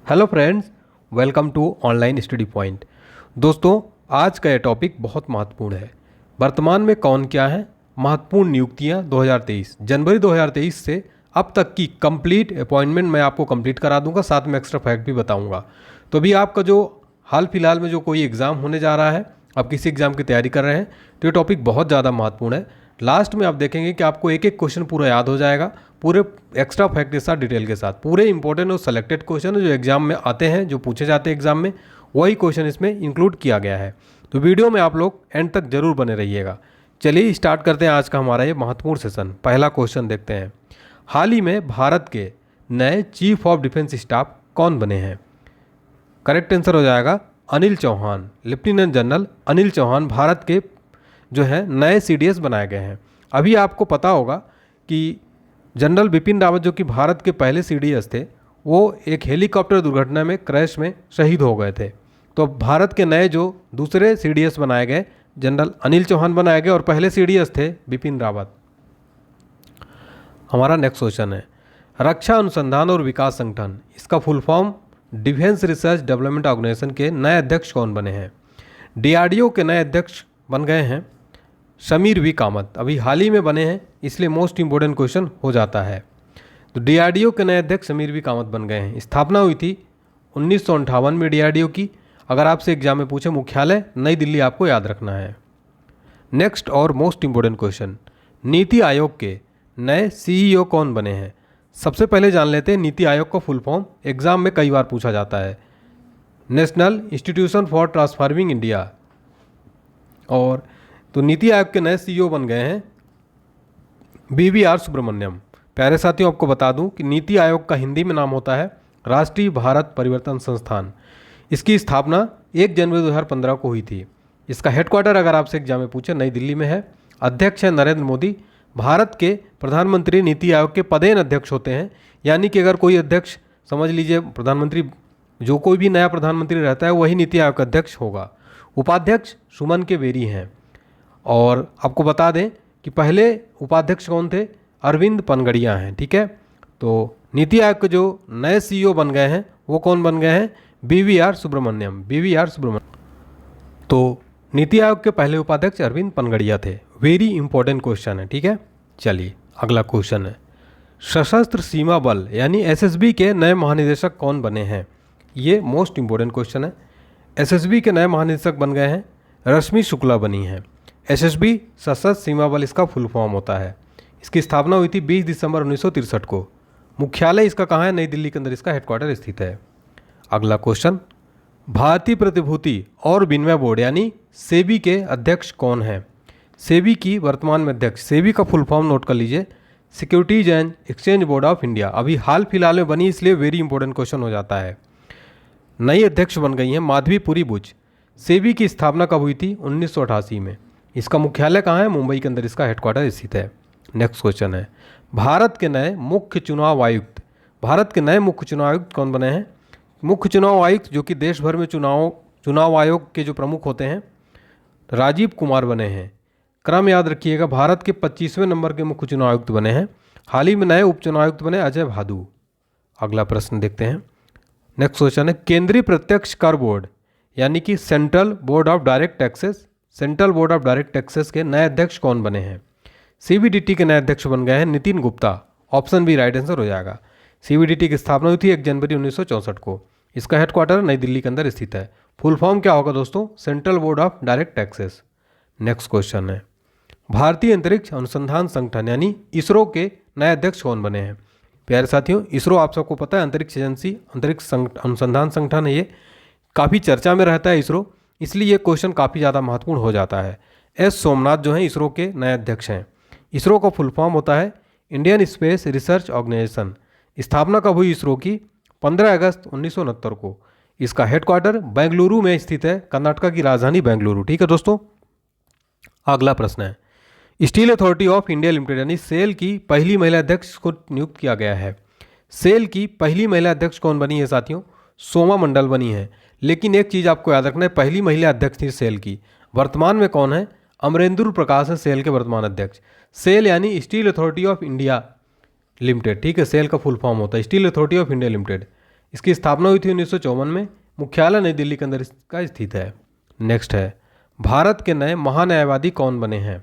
Hello friends, welcome to online study point. दोस्तों, आज का यह टॉपिक बहुत महत्वपूर्ण है। वर्तमान में कौन क्या है, महत्वपूर्ण नियुक्तियां 2023 जनवरी 2023 से अब तक की कंप्लीट अपॉइंटमेंट मैं आपको कंप्लीट करा दूंगा, साथ में एक्स्ट्रा फैक्ट भी बताऊंगा। तो अभी आपका जो हाल फिलहाल में जो कोई एग्ज़ाम होने जा रहा है, आप किसी एग्ज़ाम की तैयारी कर रहे हैं, तो ये टॉपिक बहुत ज़्यादा महत्वपूर्ण है। लास्ट में आप देखेंगे कि आपको एक एक क्वेश्चन पूरा याद हो जाएगा, पूरे एक्स्ट्रा फैक्ट के साथ, डिटेल के साथ। पूरे इंपॉर्टेंट और सेलेक्टेड क्वेश्चन जो एग्जाम में आते हैं, जो पूछे जाते हैं एग्जाम में, वही क्वेश्चन इसमें इंक्लूड किया गया है। तो वीडियो में आप लोग एंड तक जरूर बने रहिएगा। चलिए स्टार्ट करते हैं आज का हमारा ये महत्वपूर्ण सेशन। पहला क्वेश्चन देखते हैं। हाल ही में भारत के नए चीफ ऑफ डिफेंस स्टाफ कौन बने हैं? करेक्ट आंसर हो जाएगा अनिल चौहान। लेफ्टिनेंट जनरल अनिल चौहान भारत के जो है नए सीडीएस बनाए गए हैं। अभी आपको पता होगा कि जनरल बिपिन रावत जो कि भारत के पहले सीडीएस थे, वो एक हेलीकॉप्टर दुर्घटना में क्रैश में शहीद हो गए थे। तो भारत के नए जो दूसरे सीडीएस बनाए गए, जनरल अनिल चौहान बनाए गए और पहले सीडीएस थे बिपिन रावत। हमारा नेक्स्ट क्वेश्चन है, रक्षा अनुसंधान और विकास संगठन, इसका full form defence research development organisation के नए अध्यक्ष कौन बने हैं? डीआरडीओ के नए अध्यक्ष बन गए हैं शमीर वी कामत। अभी हाल ही में बने हैं, इसलिए मोस्ट इंपोर्टेंट क्वेश्चन हो जाता है। तो डीआरडीओ के नए अध्यक्ष शमीर वी कामत बन गए हैं। स्थापना हुई थी 1958 में डीआरडीओ की। अगर आपसे एग्जाम में पूछे, मुख्यालय नई दिल्ली आपको याद रखना है। नेक्स्ट और most important question, NITI Aayog के नए सीईओ कौन बने हैं? सबसे पहले जान लेते हैं नीति आयोग का फुल फॉर्म, एग्जाम में कई बार पूछा जाता है। National institution for transforming India. और तो नीति आयोग के नए सीईओ बन गए हैं BVR सुब्रमण्यम। प्यारे साथियों, आपको बता दूं कि नीति आयोग का हिंदी में नाम होता है राष्ट्रीय भारत परिवर्तन संस्थान। इसकी स्थापना 1 जनवरी 2015 को हुई थी। इसका हेडक्वार्टर अगर आपसे एग्जाम में पूछे, नई दिल्ली में है। अध्यक्ष है नरेंद्र मोदी। भारत के प्रधानमंत्री नीति आयोग के पदेन अध्यक्ष होते हैं। यानी कि अगर कोई अध्यक्ष, समझ लीजिए प्रधानमंत्री, जो कोई भी नया प्रधानमंत्री रहता है वही नीति आयोग का अध्यक्ष होगा। उपाध्यक्ष सुमन के बेरी हैं। और आपको बता दें कि पहले उपाध्यक्ष कौन थे? अरविंद पनगड़िया हैं। ठीक है, तो नीति आयोग के जो नए सीईओ बन गए हैं वो कौन बन गए हैं? BVR सुब्रमण्यम। तो नीति आयोग के पहले उपाध्यक्ष अरविंद पनगड़िया थे। वेरी इंपॉर्टेंट क्वेश्चन है। ठीक है, चलिए अगला क्वेश्चन है, सशस्त्र सीमा बल यानी SSB के नए महानिदेशक कौन बने हैं? ये मोस्ट इंपॉर्टेंट क्वेश्चन है। SSB के नए महानिदेशक बन गए हैं रश्मि शुक्ला बनी हैं। SSB सशस्त्र सीमा बल इसका फुल फॉर्म होता है। इसकी स्थापना हुई थी 20 दिसंबर 1963 को। मुख्यालय इसका कहाँ है? नई दिल्ली के अंदर इसका हेडक्वार्टर स्थित है। अगला क्वेश्चन, भारतीय प्रतिभूति और विनिमय बोर्ड यानी सेबी के अध्यक्ष कौन हैं? सेबी की वर्तमान में अध्यक्ष, सेबी का फुल फॉर्म नोट कर लीजिए, securities and exchange board of India. अभी हाल फिलहाल में बनी, इसलिए वेरी इंपॉर्टेंट क्वेश्चन हो जाता है। नई अध्यक्ष बन गई हैं माधवी पुरी बुच। सेबी की स्थापना कब हुई थी? 1988 में। इसका मुख्यालय कहाँ है? मुंबई के अंदर इसका हेडक्वार्टर स्थित है। नेक्स्ट क्वेश्चन है, भारत के नए मुख्य चुनाव आयुक्त, भारत के नए मुख्य चुनाव आयुक्त कौन बने हैं? मुख्य चुनाव आयुक्त जो कि देश भर में चुनाव आयोग के जो प्रमुख होते हैं, राजीव कुमार बने हैं। क्रम याद रखिएगा, भारत के 25वें नंबर के मुख्य चुनाव आयुक्त बने हैं। हाल ही में नए उपचुनाव आयुक्त बने अजय भादु। अगला प्रश्न देखते हैं। नेक्स्ट क्वेश्चन है, केंद्रीय प्रत्यक्ष कर बोर्ड यानी कि central board of direct taxes, central board of direct taxes के नए अध्यक्ष कौन बने हैं? CBDT के नए अध्यक्ष बन गए हैं Nitin Gupta. Option B right answer हो जाएगा। CBDT की स्थापना हुई थी 1 जनवरी 1964 को। इसका हेडक्वार्टर नई दिल्ली के अंदर स्थित है। फुल फॉर्म क्या होगा दोस्तों? Central board of direct taxes. Next question है, भारतीय अंतरिक्ष अनुसंधान संगठन यानी इसरो के नए अध्यक्ष कौन बने हैं? प्यारे साथियों, इसरो आप सबको पता है अंतरिक्ष एजेंसी, अंतरिक्ष अनुसंधान संगठन है। ये काफ़ी चर्चा में रहता है इसरो, इसलिए ये क्वेश्चन काफ़ी ज़्यादा महत्वपूर्ण हो जाता है। S सोमनाथ जो हैं इसरो के नए अध्यक्ष हैं। इसरो का फुल फॉर्म होता है इंडियन स्पेस रिसर्च ऑर्गेनाइजेशन। स्थापना कब हुई इसरो की? 15 अगस्त 1969 को। इसका हेडक्वार्टर बेंगलुरु में स्थित है, कर्नाटक की राजधानी बेंगलुरु। ठीक है दोस्तों, अगला प्रश्न है, steel authority of India limited यानी सेल की पहली महिला अध्यक्ष को नियुक्त किया गया है। सेल की पहली महिला अध्यक्ष कौन बनी है साथियों? सोमा मंडल बनी है। लेकिन एक चीज़ आपको याद रखना है, पहली महिला अध्यक्ष थी सेल की। वर्तमान में कौन है? अमरेंद्र प्रकाश है सेल के वर्तमान अध्यक्ष। सेल यानी steel authority of India limited. ठीक है, सेल का फुल फॉर्म होता है steel authority of India limited. इसकी स्थापना हुई थी 1954 में। मुख्यालय नई दिल्ली के अंदर इसका स्थित है। नेक्स्ट है, भारत के नए महान्यायवादी कौन बने हैं?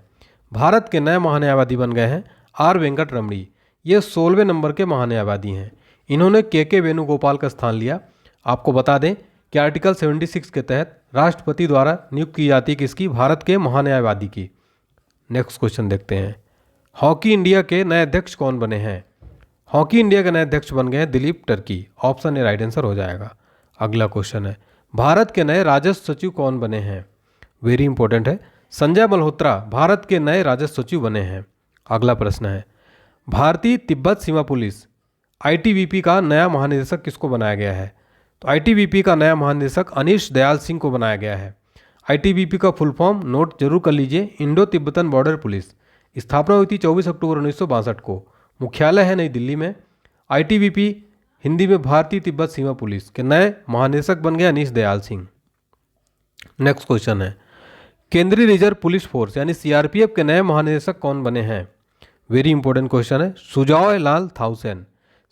भारत के नए महान्यायवादी बन गए हैं आर वेंकट रमणी। ये 16वें नंबर के महान्यायवादी हैं। इन्होंने के वेणुगोपाल का स्थान लिया। आपको बता दें कि आर्टिकल 76 के तहत राष्ट्रपति द्वारा नियुक्त की जाती है किसकी? भारत के महान्यायवादी की। नेक्स्ट क्वेश्चन देखते हैं, हॉकी इंडिया के नए अध्यक्ष कौन बने हैं? हॉकी इंडिया के नए अध्यक्ष बन गए हैं Dilip Turkey. Option A right answer हो जाएगा। अगला क्वेश्चन है, भारत के नए राजस्व सचिव कौन बने हैं? वेरी इंपॉर्टेंट है, संजय मल्होत्रा भारत के नए राजस्व सचिव बने हैं। अगला प्रश्न है, भारतीय तिब्बत सीमा पुलिस आईटीबीपी का नया महानिदेशक किसको बनाया गया है? तो आईटीबीपी का नया महानिदेशक अनीश दयाल सिंह को बनाया गया है। आईटीबीपी का फुल फॉर्म नोट जरूर कर लीजिए, इंडो तिब्बतन बॉर्डर पुलिस। स्थापना हुई थी 24 अक्टूबर 1962 को। मुख्यालय है नई दिल्ली में। आईटीबीपी हिंदी में भारतीय तिब्बत सीमा पुलिस के नए महानिदेशक बन गए अनीश दयाल सिंह। नेक्स्ट क्वेश्चन है, केंद्रीय रिजर्व पुलिस फोर्स यानी सीआरपीएफ के नए महानिदेशक कौन बने हैं? वेरी इंपॉर्टेंट क्वेश्चन है, Sujoy Lal Thaosen.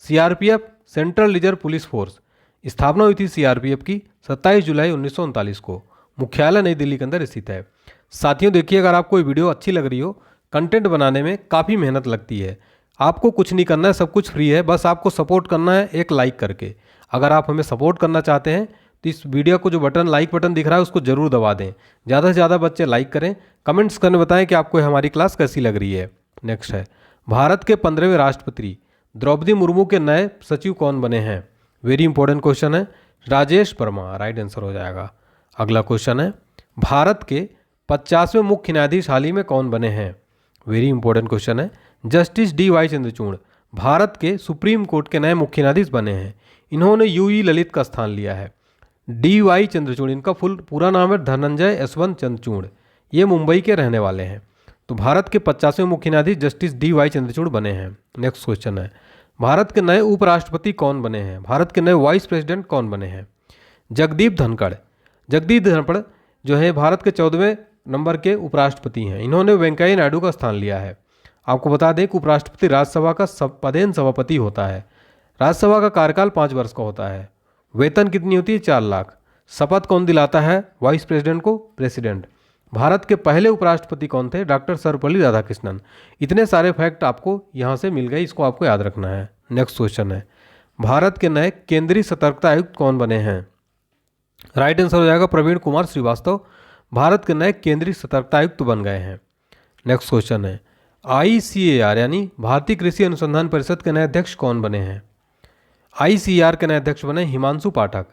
CRPF central reserve police force, स्थापना हुई थी सीआरपीएफ की 27 जुलाई 1939 को। मुख्यालय नई दिल्ली के अंदर स्थित है। साथियों देखिए, अगर आपको ये वीडियो अच्छी लग रही हो, कंटेंट बनाने में काफ़ी मेहनत लगती है। आपको कुछ नहीं करना है, सब कुछ फ्री है, बस आपको सपोर्ट करना है एक लाइक करके। अगर आप हमें सपोर्ट करना चाहते हैं तो इस वीडियो को जो बटन लाइक बटन दिख रहा है उसको जरूर दबा दें। ज़्यादा से ज़्यादा बच्चे लाइक करें, कमेंट्स करने बताएं कि आपको हमारी क्लास कैसी लग रही है। नेक्स्ट है, भारत के 15वें राष्ट्रपति द्रौपदी मुर्मू के नए सचिव कौन बने हैं? वेरी इंपॉर्टेंट क्वेश्चन है, राजेश वर्मा राइट आंसर हो जाएगा। अगला क्वेश्चन है, भारत के 50वें मुख्य न्यायाधीश हाल ही में कौन बने हैं? वेरी इंपॉर्टेंट क्वेश्चन है, जस्टिस डी.वाई. चंद्रचूड़ भारत के सुप्रीम कोर्ट के नए मुख्य न्यायाधीश बने हैं। इन्होंने यूई ललित का स्थान लिया है। डी.वाई. चंद्रचूड़, इनका पूरा नाम है धनंजय यशवंत चंद्रचूड़। ये मुंबई के रहने वाले हैं। तो भारत के 50वें मुख्य न्यायाधीश जस्टिस डी.वाई. चंद्रचूड़ बने हैं। नेक्स्ट क्वेश्चन है, भारत के नए उपराष्ट्रपति कौन बने हैं? भारत के नए वाइस प्रेसिडेंट कौन बने हैं? जगदीप धनखड़। जगदीप धनखड़ जो है भारत के 14वें नंबर के उपराष्ट्रपति हैं। इन्होंने वेंकैया नायडू का स्थान लिया है। आपको बता दें कि उपराष्ट्रपति राज्यसभा का पदेन सभापति होता है। राज्यसभा का कार्यकाल 5 वर्ष का होता है। वेतन कितनी होती है? 4 लाख। शपथ कौन दिलाता है वाइस प्रेसिडेंट को? प्रेसिडेंट। भारत के पहले उपराष्ट्रपति कौन थे? डॉक्टर सर्वपल्ली राधाकृष्णन। इतने सारे फैक्ट आपको यहाँ से मिल गए, इसको आपको याद रखना है। नेक्स्ट क्वेश्चन है, भारत के नए केंद्रीय सतर्कता आयुक्त कौन बने हैं? राइट आंसर हो जाएगा प्रवीण कुमार श्रीवास्तव। भारत के नए केंद्रीय सतर्कता आयुक्त बन गए हैं। नेक्स्ट क्वेश्चन है, ICAR यानी भारतीय कृषि अनुसंधान परिषद के नए अध्यक्ष कौन बने हैं? ICAR के नए अध्यक्ष बने हिमांशु पाठक।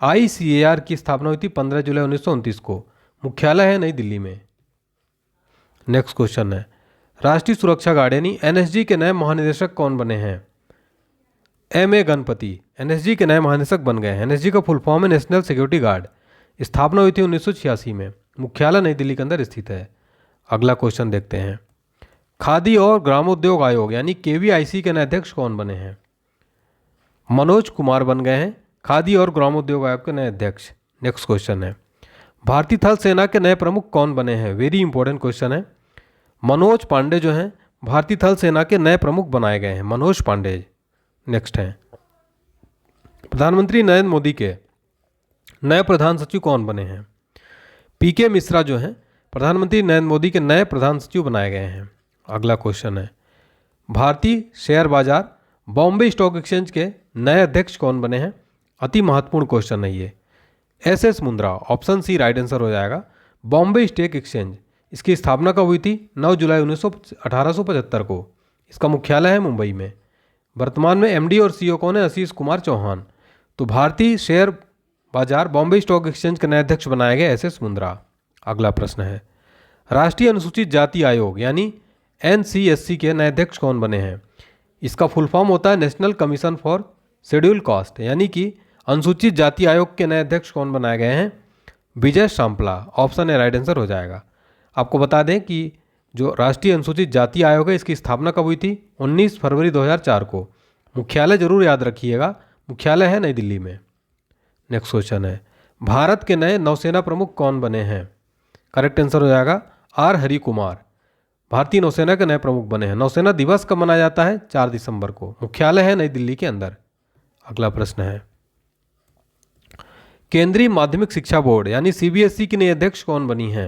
ICAR की स्थापना हुई थी 15 जुलाई 1929 को। मुख्यालय है नई दिल्ली में। नेक्स्ट क्वेश्चन है, राष्ट्रीय सुरक्षा गार्ड यानी NSG के नए महानिदेशक कौन बने हैं? MA गणपति NSG के नए महानिदेशक बन गए हैं। NSG का फुल फॉर्म है नेशनल सिक्योरिटी गार्ड। स्थापना हुई थी 1986 में। मुख्यालय नई दिल्ली के अंदर स्थित है। अगला क्वेश्चन देखते हैं, खादी और ग्रामोद्योग आयोग यानी KVIC के नए अध्यक्ष कौन बने हैं? मनोज कुमार बन गए हैं खादी और ग्रामोद्योग आयोग के नए अध्यक्ष। नेक्स्ट क्वेश्चन है, भारतीय थल सेना के नए प्रमुख कौन बने हैं? वेरी इंपॉर्टेंट क्वेश्चन है। मनोज पांडे जो हैं भारतीय थल सेना के नए प्रमुख बनाए गए हैं, मनोज पांडे। नेक्स्ट है, प्रधानमंत्री नरेंद्र मोदी के नए प्रधान सचिव कौन बने हैं? PK मिश्रा जो हैं प्रधानमंत्री नरेंद्र मोदी के नए प्रधान सचिव बनाए गए हैं। अगला क्वेश्चन है, भारतीय शेयर बाजार बॉम्बे स्टॉक एक्सचेंज के नए अध्यक्ष कौन बने हैं? अति महत्वपूर्ण क्वेश्चन है ये। SS Mundra. Option C right answer हो जाएगा। बॉम्बे स्टॉक एक्सचेंज, इसकी स्थापना कब हुई थी? 9 जुलाई 1875 को। इसका मुख्यालय है मुंबई में। वर्तमान में MD और CEO कौन है? आशीष कुमार चौहान। तो भारतीय शेयर बाजार बॉम्बे स्टॉक एक्सचेंज के नए अध्यक्ष बनाए गए SS मुंद्रा। अगला प्रश्न है, राष्ट्रीय अनुसूचित जाति आयोग यानी NCSC के नए अध्यक्ष कौन बने हैं? इसका फुल फॉर्म होता है national commission for schedule caste, यानी कि अनुसूचित जाति आयोग के नए अध्यक्ष कौन बनाए गए हैं? विजय शांपला। ऑप्शन ए राइट आंसर हो जाएगा। आपको बता दें कि जो राष्ट्रीय अनुसूचित जाति आयोग है इसकी स्थापना कब हुई थी? 19 फरवरी 2004 को। मुख्यालय जरूर याद रखिएगा, मुख्यालय है नई दिल्ली में। नेक्स्ट क्वेश्चन है, भारत के नए नौसेना प्रमुख कौन बने हैं? करेक्ट आंसर हो जाएगा R हरि कुमार। भारतीय नौसेना के नए प्रमुख बने हैं। नौसेना दिवस कब मनाया जाता है? 4 दिसंबर को। मुख्यालय है नई दिल्ली के अंदर। अगला प्रश्न है, केंद्रीय माध्यमिक शिक्षा बोर्ड यानी सीबीएसई की नई अध्यक्ष कौन बनी है?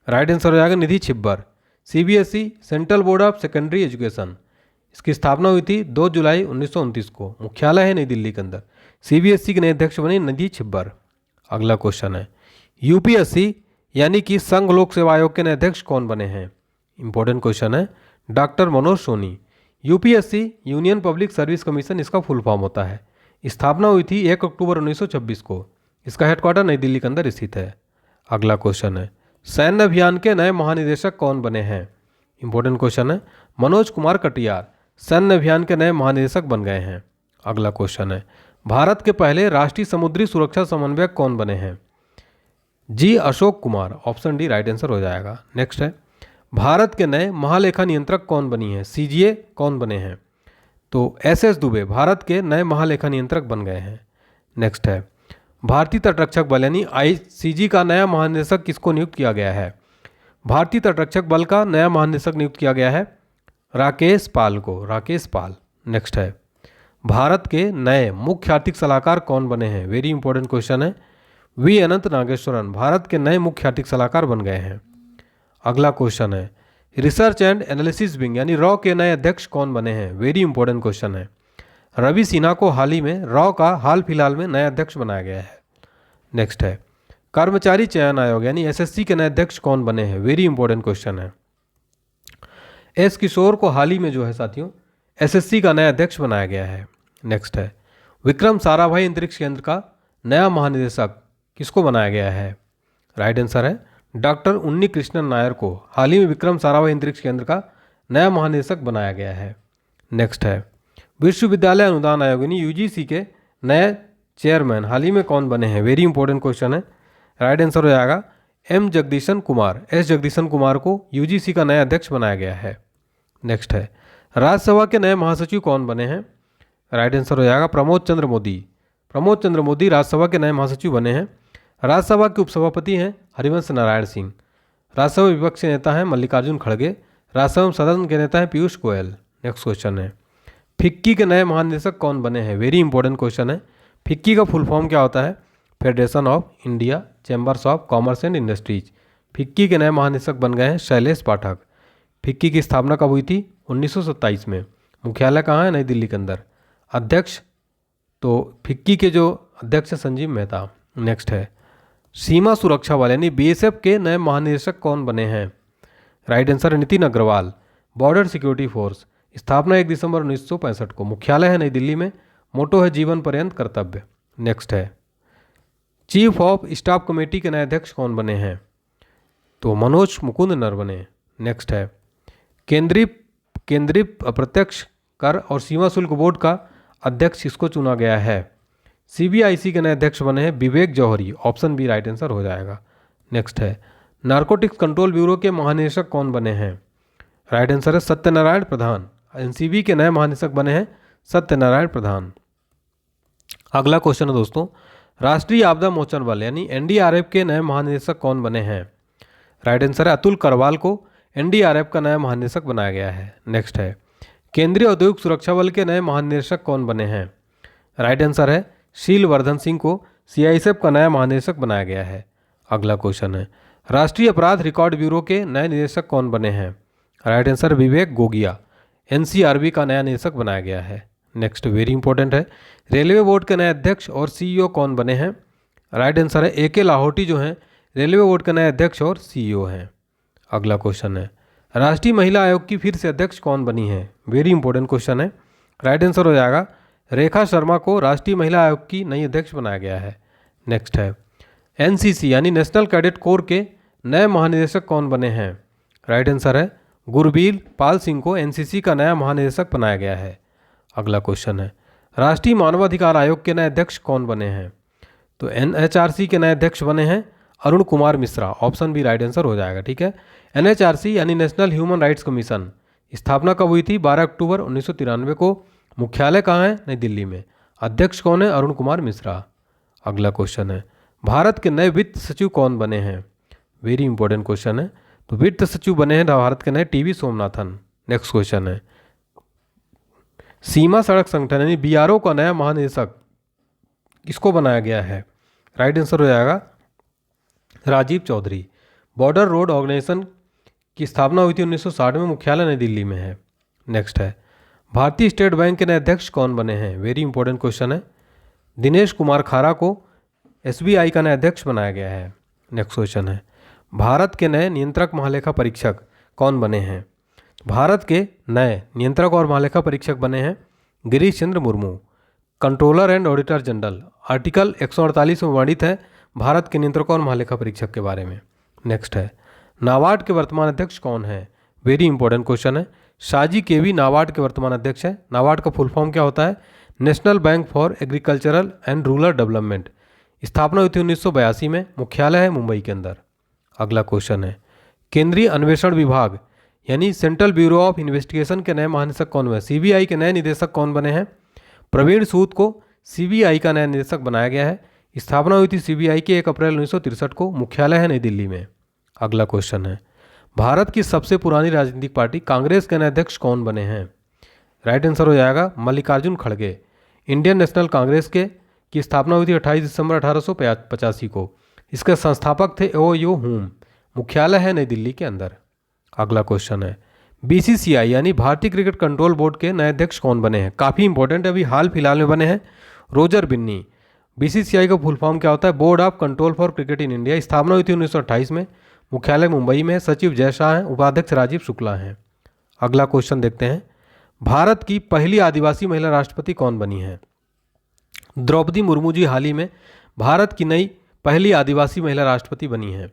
राइट आंसर हो जाएगा Nidhi Chhibber. CBSE central board of secondary education, इसकी स्थापना हुई थी 2 जुलाई 1929 को। मुख्यालय है नई दिल्ली के अंदर। सीबीएसई के नए अध्यक्ष बनी निधि छिब्बर। अगला क्वेश्चन है, यूपीएससी यानी कि संघ लोक सेवा आयोग के नए अध्यक्ष कौन बने हैं? इंपॉर्टेंट क्वेश्चन है। Doctor Manoj Soni. UPSC union public service commission इसका फुल फॉर्म होता है। स्थापना हुई थी 1 अक्टूबर 1926 को। इसका हेडक्वार्टर नई दिल्ली के अंदर स्थित है। अगला क्वेश्चन है, सैन्य अभियान के नए महानिदेशक कौन बने हैं? इंपॉर्टेंट क्वेश्चन है। मनोज कुमार कटियार सैन्य अभियान के नए महानिदेशक बन गए हैं। अगला क्वेश्चन है, भारत के पहले राष्ट्रीय समुद्री सुरक्षा समन्वयक कौन बने हैं? G Ashok Kumar. Option D right answer हो जाएगा। नेक्स्ट है, भारत के नए महालेखा नियंत्रक कौन बनी है? सीजीए कौन बने हैं? तो एसएस दुबे भारत के नए महालेखा नियंत्रक बन गए हैं। नेक्स्ट है, भारतीय तटरक्षक बल यानी आईसीजी का नया महानिदेशक किसको नियुक्त किया गया है? भारतीय तटरक्षक बल का नया महानिदेशक नियुक्त किया गया है राकेश पाल को। राकेश पाल। नेक्स्ट है, भारत के नए मुख्य आर्थिक सलाहकार कौन बने हैं? वेरी इंपॉर्टेंट क्वेश्चन है। वी अनंत नागेश्वरन भारत के नए मुख्य आर्थिक सलाहकार बन गए हैं। अगला क्वेश्चन है, रिसर्च एंड एनालिसिस विंग यानी रॉ के नए अध्यक्ष कौन बने हैं? वेरी इंपॉर्टेंट क्वेश्चन है। रवि सिन्हा को हाल ही में रॉ का हाल फिलहाल में नया अध्यक्ष बनाया गया है। नेक्स्ट है, कर्मचारी चयन आयोग यानी एसएससी के नए अध्यक्ष कौन बने हैं? वेरी इंपॉर्टेंट क्वेश्चन है। एस किशोर को हाल ही में जो है साथियों एसएससी का नया अध्यक्ष बनाया गया है। नेक्स्ट है, विक्रम साराभाई अंतरिक्ष केंद्र का नया महानिदेशक किसको बनाया गया है? राइट आंसर है डॉक्टर उन्नी कृष्णन नायर को हाल ही में विक्रम साराभाई अंतरिक्ष केंद्र का नया महानिदेशक बनाया गया है। नेक्स्ट है, विश्वविद्यालय अनुदान आयोग यानी यूजीसी के नए चेयरमैन हाल ही में कौन बने हैं? वेरी इंपॉर्टेंट क्वेश्चन है। राइट आंसर हो जाएगा एम जगदीशन कुमार। एस जगदीशन कुमार को यूजीसी का नया अध्यक्ष बनाया गया है। नेक्स्ट है, राज्यसभा के नए महासचिव कौन बने हैं? राइट आंसर हो जाएगा प्रमोद चंद्र मोदी। प्रमोद चंद्र मोदी राज्यसभा के नए महासचिव बने हैं। राज्यसभा के उपसभापति हैं हरिवंश नारायण सिंह। राज्यसभा विपक्ष के नेता हैं मल्लिकार्जुन खड़गे। राज्यसभा सदन के नेता हैं पीयूष गोयल। नेक्स्ट क्वेश्चन है, फिक्की के नए महानिदेशक कौन बने हैं? वेरी इंपॉर्टेंट क्वेश्चन है। फिक्की का फुल फॉर्म क्या होता है? Federation of India chambers of commerce and industries. FICCI के नए महानिदेशक बन गए हैं शैलेश पाठक। फिक्की की स्थापना कब हुई थी? 1927 में। मुख्यालय कहाँ है? नई दिल्ली के अंदर। अध्यक्ष तो फिक्की के जो अध्यक्ष है संजीव मेहता। नेक्स्ट है, सीमा सुरक्षा बल यानी बीएसएफ के नए महानिदेशक कौन बने हैं? राइट आंसर है Nitin Agarwal. Border security force, स्थापना 1 दिसंबर 1965 को। मुख्यालय है नई दिल्ली में। मोटो है जीवन पर्यंत कर्तव्य। नेक्स्ट है, चीफ ऑफ स्टाफ कमेटी के नए अध्यक्ष कौन बने हैं? तो मनोज मुकुंद नरवणे। नेक्स्ट है, केंद्रीय अप्रत्यक्ष कर और सीमा शुल्क बोर्ड का अध्यक्ष किसको चुना गया है? सीबीआईसी के नए अध्यक्ष बने हैं विवेक जौहरी। ऑप्शन बी राइट आंसर हो जाएगा। नेक्स्ट है, नारकोटिक्स कंट्रोल ब्यूरो के महानिदेशक कौन बने हैं? राइट आंसर है सत्यनारायण प्रधान। एनसीबी के नए महानिदेशक बने हैं सत्यनारायण प्रधान। अगला क्वेश्चन है दोस्तों, राष्ट्रीय आपदा मोचन बल यानी एनडीआरएफ के नए महानिदेशक कौन बने हैं? राइट आंसर है अतुल करवाल को एनडीआरएफ का नया महानिदेशक बनाया गया है। नेक्स्ट है, केंद्रीय औद्योगिक सुरक्षा बल के नए महानिदेशक कौन बने हैं? राइट आंसर है शीलवर्धन सिंह को सीआईएसएफ का नया महानिदेशक बनाया गया है। अगला क्वेश्चन है, राष्ट्रीय अपराध रिकॉर्ड ब्यूरो के नए निदेशक कौन बने हैं? राइट आंसर विवेक गोगिया। एनसीआरबी का नया निदेशक बनाया गया है। नेक्स्ट वेरी इंपॉर्टेंट है, रेलवे बोर्ड के नए अध्यक्ष और सीईओ कौन बने हैं? राइट आंसर है एके लाहौटी जो हैं रेलवे बोर्ड के नए अध्यक्ष और सीईओ हैं। अगला क्वेश्चन है, राष्ट्रीय महिला आयोग की फिर से अध्यक्ष कौन बनी है? वेरी इंपॉर्टेंट क्वेश्चन है। राइट आंसर हो जाएगा रेखा शर्मा को राष्ट्रीय महिला आयोग की नई अध्यक्ष बनाया गया है। नेक्स्ट है, एनसीसी यानी नेशनल कैडेट कोर के नए महानिदेशक कौन बने हैं? राइट आंसर है गुरबीर पाल सिंह को एनसीसी का नया महानिदेशक बनाया गया है। अगला क्वेश्चन है, राष्ट्रीय मानवाधिकार आयोग के नए अध्यक्ष कौन बने हैं? तो एनएचआरसी के नए अध्यक्ष बने हैं Arun Kumar Mishra. Option B right answer हो जाएगा। ठीक है, एनएचआरसी यानी नेशनल ह्यूमन राइट्स कमीशन, स्थापना कब हुई थी? 12 अक्टूबर 1993 को। मुख्यालय कहाँ है? नई दिल्ली में। अध्यक्ष कौन है? अरुण कुमार मिश्रा। अगला क्वेश्चन है, भारत के नए वित्त सचिव कौन बने हैं? वेरी इंपॉर्टेंट क्वेश्चन है। तो वित्त सचिव बने हैं भारत के नए टीवी सोमनाथन। नेक्स्ट क्वेश्चन है, सीमा सड़क संगठन यानी बीआरओ का नया महानिदेशक किसको बनाया गया है? राइट आंसर हो जाएगा Rajiv Chaudhary. Border road organisation की स्थापना हुई थी 1960 में, मुख्यालय नई दिल्ली में है। नेक्स्ट है, भारतीय स्टेट बैंक के नए अध्यक्ष कौन बने हैं? वेरी इंपॉर्टेंट क्वेश्चन है। दिनेश कुमार खारा को एसबीआई का नया अध्यक्ष बनाया गया है। नेक्स्ट क्वेश्चन है, भारत के नए नियंत्रक महालेखा परीक्षक कौन बने हैं? भारत के नए नियंत्रक और महालेखा परीक्षक बने हैं Girish Chandra Murmu. Controller and auditor general, article 148 में वर्णित है भारत के नियंत्रक और महालेखा परीक्षक के बारे में। नेक्स्ट है, नाबार्ड के वर्तमान अध्यक्ष कौन है? वेरी इंपॉर्टेंट क्वेश्चन है। शाजी केवी नाबार्ड के वर्तमान अध्यक्ष है। नाबार्ड का फुल फॉर्म क्या होता है? National bank for agricultural and rural development. स्थापना हुई थी 1982 में, मुख्यालय है मुंबई के अंदर। अगला क्वेश्चन है, केंद्रीय अन्वेषण विभाग यानी सेंट्रल ब्यूरो ऑफ इन्वेस्टिगेशन के नए महानिदेशक कौन बने? सीबीआई के नए निदेशक कौन बने हैं? प्रवीण सूद को सीबीआई का नया निदेशक बनाया गया है। स्थापना हुई थी सीबीआई की 1 अप्रैल 1963 को, मुख्यालय है नई दिल्ली में। अगला क्वेश्चन है, भारत की सबसे पुरानी राजनीतिक पार्टी कांग्रेस के नए अध्यक्ष कौन बने हैं? राइट आंसर हो जाएगा मल्लिकार्जुन खड़गे। इंडियन नेशनल कांग्रेस की स्थापना हुई थी 28 दिसंबर 1885 को। इसके संस्थापक थे ओ यू हुम। मुख्यालय है नई दिल्ली के अंदर। अगला क्वेश्चन है, बीसीसीआई यानी भारतीय क्रिकेट कंट्रोल बोर्ड के नए अध्यक्ष कौन बने हैं? काफ़ी इंपॉर्टेंट है, अभी हाल फिलहाल में बने हैं रोजर बिन्नी। बीसीसीआई का फुल फॉर्म क्या होता है? Board of control for cricket in India. स्थापना हुई थी 1928 में, मुख्यालय मुंबई में। सचिव जय शाह हैं, उपाध्यक्ष राजीव शुक्ला हैं। अगला क्वेश्चन देखते हैं, भारत की पहली आदिवासी महिला राष्ट्रपति कौन बनी है? द्रौपदी मुर्मू जी हाल ही में भारत की नई पहली आदिवासी महिला राष्ट्रपति बनी हैं।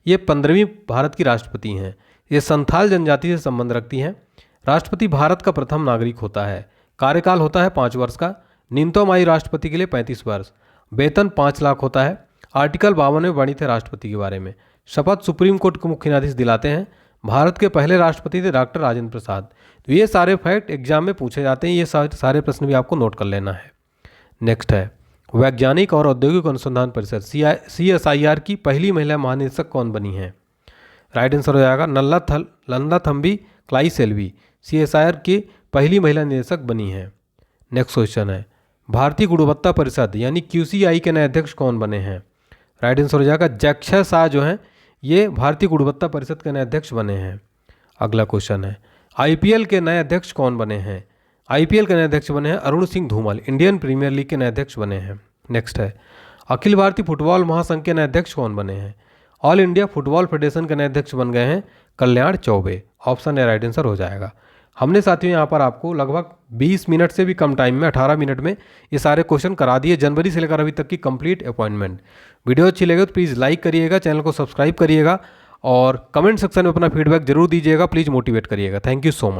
ये 15वीं भारत की राष्ट्रपति हैं। ये संथाल जनजाति से संबंध रखती हैं। राष्ट्रपति भारत का प्रथम नागरिक होता है। कार्यकाल होता है 5 वर्ष का। न्यूनतम आयु राष्ट्रपति के लिए 35 वर्ष। वेतन 5 लाख होता है। आर्टिकल 52 में वर्णित है राष्ट्रपति के बारे में। शपथ सुप्रीम कोर्ट के मुख्य न्यायाधीश दिलाते हैं। भारत के पहले राष्ट्रपति थे डॉक्टर राजेंद्र प्रसाद। तो ये सारे फैक्ट एग्जाम में पूछे जाते हैं, ये सारे प्रश्न भी आपको नोट कर लेना है। नेक्स्ट है, वैज्ञानिक और औद्योगिक अनुसंधान परिषद CSIR की पहली महिला महानिदेशक कौन बनी है? राइट आंसर हो जाएगा नल्लाथम्बी क्लाईसेल्वी। CSIR की पहली महिला निदेशक बनी है। नेक्स्ट क्वेश्चन है, भारतीय गुणवत्ता परिषद यानी QCI के नए अध्यक्ष कौन बने हैं? राइट आंसर हो जाएगा जक्षय शाह जो हैं ये भारतीय गुणवत्ता परिषद के नए अध्यक्ष बने हैं। अगला क्वेश्चन है, IPL के नए अध्यक्ष कौन बने हैं? IPL के नए अध्यक्ष बने हैं Arun Singh Dhumal. Indian premier league के नए अध्यक्ष बने हैं। नेक्स्ट है, अखिल भारतीय फुटबॉल महासंघ के नए अध्यक्ष कौन बने हैं? ऑल इंडिया फुटबॉल फेडरेशन के नए अध्यक्ष बन गए हैं Kalyan Chaubey. Option A right answer हो जाएगा। हमने साथियों यहाँ पर आपको लगभग 20 मिनट से भी कम टाइम में 18 मिनट में ये सारे क्वेश्चन करा दिए, जनवरी से लेकर अभी तक की कंप्लीट अपॉइंटमेंट। वीडियो अच्छी लगे तो प्लीज़ लाइक करिएगा, चैनल को सब्सक्राइब करिएगा और कमेंट सेक्शन में अपना फीडबैक जरूर दीजिएगा। प्लीज़ मोटिवेट करिएगा। Thank you so much.